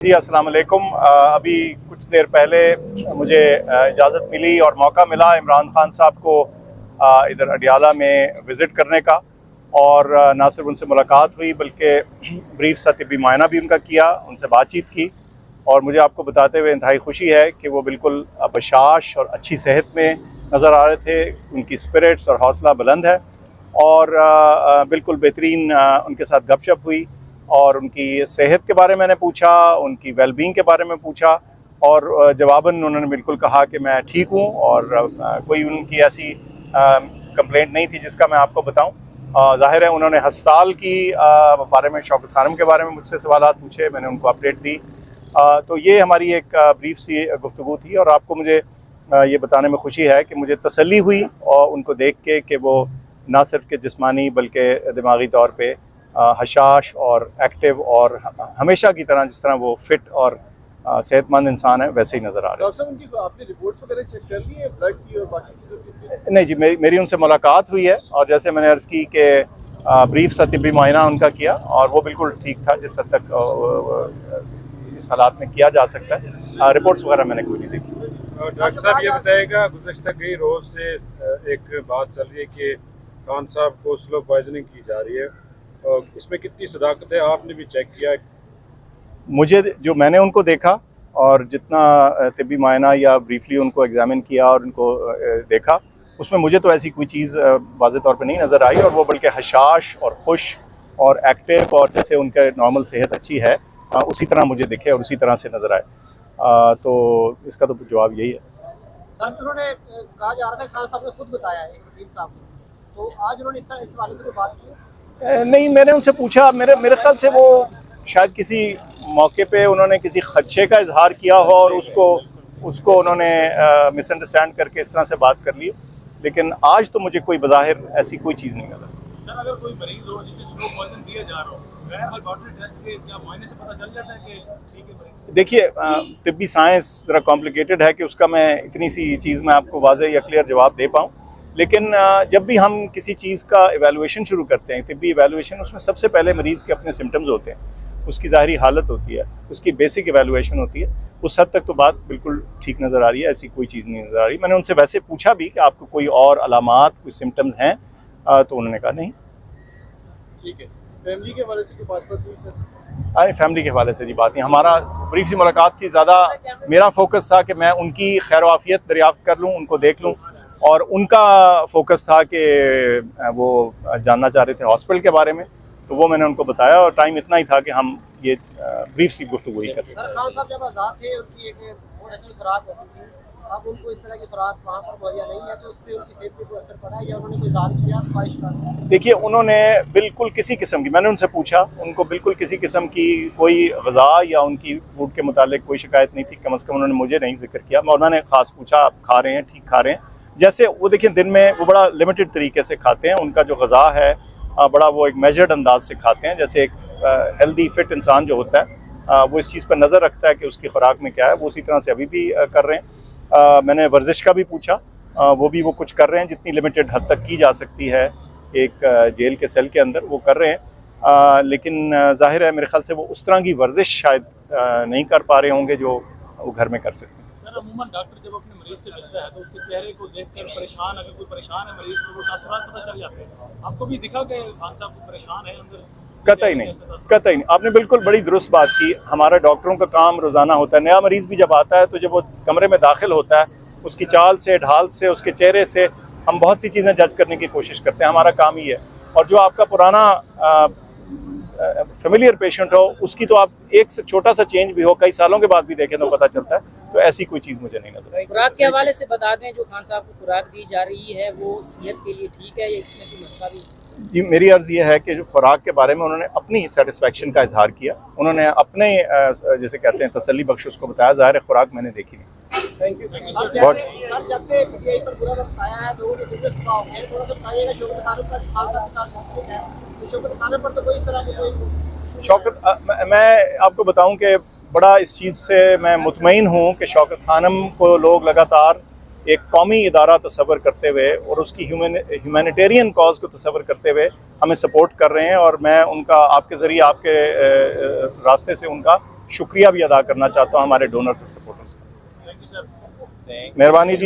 जी अस्सलाम वालेकुम। अभी कुछ देर पहले मुझे इजाज़त मिली और मौका मिला इमरान खान साहब को इधर अडियाला में विज़िट करने का, और ना सिर्फ उनसे मुलाकात हुई बल्कि ब्रीफ सा तिब्बी मुआयना भी उनका किया, उनसे बातचीत की। और मुझे आपको बताते हुए इंतहाई खुशी है कि वो बिल्कुल बशाश और अच्छी सेहत में नज़र आ रहे थे। उनकी स्पिरिट्स और हौसला बुलंद है और बिल्कुल बेहतरीन उनके साथ गपशप हुई और उनकी सेहत के बारे में मैंने पूछा, उनकी वेलबींग के बारे में पूछा, और जवाबन उन्होंने बिल्कुल कहा कि मैं ठीक हूँ और कोई उनकी ऐसी कंप्लेंट नहीं थी जिसका मैं आपको बताऊँ। ज़ाहिर है उन्होंने हस्पताल की बारे में, शौकत खानम के बारे में मुझसे सवाल पूछे, मैंने उनको अपडेट दी। तो ये हमारी एक ब्रीफ सी गुफ्तगू थी और आपको मुझे ये बताने में खुशी है कि मुझे तसल्ली हुई और उनको देख के कि वो ना सिर्फ के जिस्मानी बल्कि दिमागी तौर पे हशाश और एक्टिव और हमेशा की तरह जिस तरह वो फिट और सेहतमंद इंसान है वैसे ही नज़र आ रहे हैं। डॉक्टर साहब, उनकी आपने रिपोर्ट्स वगैरह चेक कर ली है ब्लड की और बाकी चीज़ों की? नहीं जी, मेरी उनसे मुलाकात हुई है और जैसे मैंने अर्ज़ की कि ब्रीफ सा तिब्बी मुआयना उनका किया और वो बिल्कुल ठीक था जिस हद तक इस हालात में किया जा सकता है। रिपोर्ट्स वगैरह मैंने कोई नहीं देखी। डॉक्टर साहब ये बताएगा, गुज़श्ता कई रोज़ से एक बात चल रही है कि खान साहब को स्लो पॉइजनिंग की जा रही है, और इसमें कितनी सदाकत है? आपने भी चेक किया? मुझे जो मैंने उनको देखा और जितना तिब्बी मुआयना या ब्रीफली उनको एग्जामिन किया और उनको देखा, उसमें मुझे तो ऐसी कोई चीज़ वाज़ेह तौर पे नहीं नज़र आई, और वो बल्कि हशाश और खुश और एक्टिव और जैसे उनका नॉर्मल सेहत अच्छी है उसी तरह मुझे दिखे और उसी तरह से नज़र आए। तो इसका तो जवाब यही है। सर, उन्होंने कहा जा रहा था, खान साहब ने खुद बताया है वकील साहब को, तो आज उन्होंने इस वाले से बात की? नहीं, मैंने उनसे पूछा, मेरे ख्याल से वो शायद किसी मौके पे उन्होंने किसी खदशे का इजहार किया हो और उसको उन्होंने मिसअंडरस्टैंड करके इस तरह से बात कर ली, लेकिन आज तो मुझे कोई बज़ाहिर ऐसी कोई चीज़ नहीं नजर। सर, अगर कोई मरीज हो जिसे स्लो पॉइजन दिया जा रहा हो, लेबोरेटरी टेस्ट के या मुआयने से पता चल जाता है कि ठीक है मरीज? देखिए, तिब्बी साइंस ज़रा कॉम्प्लिकेटेड है कि उसका मैं इतनी सी चीज़ में आपको वाज़ेह या क्लियर जवाब दे पाऊँ, लेकिन जब भी हम किसी चीज़ का एवेलुएशन शुरू करते हैं, तिब्बी एवेलुएशन, उसमें सबसे पहले मरीज़ के अपने सिम्टम्स होते हैं, उसकी ज़ाहरी हालत होती है, उसकी बेसिक एवेलुएशन होती है। उस हद तक तो बात बिल्कुल ठीक नज़र आ रही है, ऐसी कोई चीज़ नहीं नज़र आ रही। मैंने उनसे वैसे पूछा भी कि आपको कोई और अलामात, कोई सिम्टम्स हैं, तो उन्होंने कहा नहीं। ठीक है। फैमिली के हवाले से कोई बात हुई सर? अरे फैमिली के हवाले से जी बात नहीं, हमारा ब्रीफ सी मुलाकात थी, ज़्यादा मेरा फोकस था कि मैं उनकी खैर वाफियत दरियाफ्त कर लूँ, उनको देख लूँ, और उनका फोकस था कि वो जानना चाह रहे थे हॉस्पिटल के बारे में, तो वो मैंने उनको बताया और टाइम इतना ही था कि हम ये ब्रीफ सी गुफ्तगू ही कर सकते। सर, खान साहब जब आज़ाद थे उनकी एक बहुत अच्छी खुराक होती थी, अब उनको इस तरह की खुराक वहाँ पर मुहैया नहीं है, तो उससे उनकी सेहत पर कोई असर पड़ा है या उन्होंने कोई इज़हार किया ख्वाहिश का? देखिए, उन्होंने बिल्कुल किसी किस्म की, मैंने उनसे पूछा, उनको बिल्कुल किसी किस्म की कोई ग़िज़ा या उनकी फूड के मुतालिक कोई शिकायत नहीं थी, कम से कम उन्होंने मुझे नहीं जिक्र किया। और मैंने ख़ास पूछा, आप खा रहे हैं, ठीक खा रहे हैं? जैसे वो देखिए, दिन में वो बड़ा लिमिटेड तरीके से खाते हैं, उनका जो ग़िज़ा है बड़ा वो एक मेजर्ड अंदाज से खाते हैं, जैसे एक हेल्दी फिट इंसान जो होता है वो इस चीज़ पर नज़र रखता है कि उसकी खुराक में क्या है, वो उसी तरह से अभी भी कर रहे हैं। मैंने वर्जिश का भी पूछा, वो भी वो कुछ कर रहे हैं, जितनी लिमिटेड हद तक की जा सकती है एक जेल के सेल के अंदर, वो कर रहे हैं। लेकिन ज़ाहिर है मेरे ख्याल से वो उस तरह की वर्जिश शायद नहीं कर पा रहे होंगे जो वो घर में कर सकते हैं। सर, अमूमन डॉक्टर जब अपने मरीज से मिलता है तो उसके चेहरे को देखकर परेशान, अगर कोई परेशान है मरीज तो वो तासुरात पता चल जाते हैं। आपको भी दिखा कि खान साहब को परेशान है अंदर? कतई नहीं, कतई नहीं। आपने बिल्कुल बड़ी दुरुस्त बात की। हमारा डॉक्टरों का काम रोज़ाना होता है, नया मरीज़ भी जब आता है तो जब वो कमरे में दाखिल होता है, उसकी चाल से, ढाल से, उसके चेहरे से हम बहुत सी चीज़ें जज करने की कोशिश करते हैं, हमारा काम ही है। और जो आपका पुराना फेमिलियर पेशेंट हो, उसकी तो आप एक से छोटा सा चेंज भी हो, कई सालों के बाद भी देखें तो पता चलता है। तो ऐसी कोई चीज़ मुझे नहीं नजर आई। खुराक के हवाले से बता दें, जो खान साहब को खुराक दी जा रही है वो सेहत के लिए ठीक है या इसमें कोई मसला भी? जी, मेरी अर्ज़ ये है कि जो खुराक के बारे में उन्होंने अपनी सेटिस्फेक्शन का इजहार किया, उन्होंने अपने जैसे कहते हैं तसल्ली बख्श उसको बताया। ज़ाहिर है खुराक मैंने देखी नहीं। थैंक यू बहुत सर, जब से पीटीआई पर बुरा वक्त आया है लोगों के बिजनेस तबाह हो गए, थोड़ा सा बताइएगा। शौकत खानम का खान साहब के साथ मौजूद है, तो शौकत खानम पर तो कोई इस तरह की कोई शौकत, मैं आपको बताऊं कि बड़ा इस चीज़ से मैं मुतमईन हूँ कि शौकत खानम को लोग लगातार एक कौमी इदारा तस्वर करते हुए और उसकी ह्यूमैनिटेरियन कॉज को तस्वर करते हुए हमें सपोर्ट कर रहे हैं, और मैं उनका आपके ज़रिए, आपके रास्ते से उनका शुक्रिया भी अदा करना चाहता हूँ हमारे डोनर्स और सपोर्टर्स का। Thank you sir. मेहरबानी जी।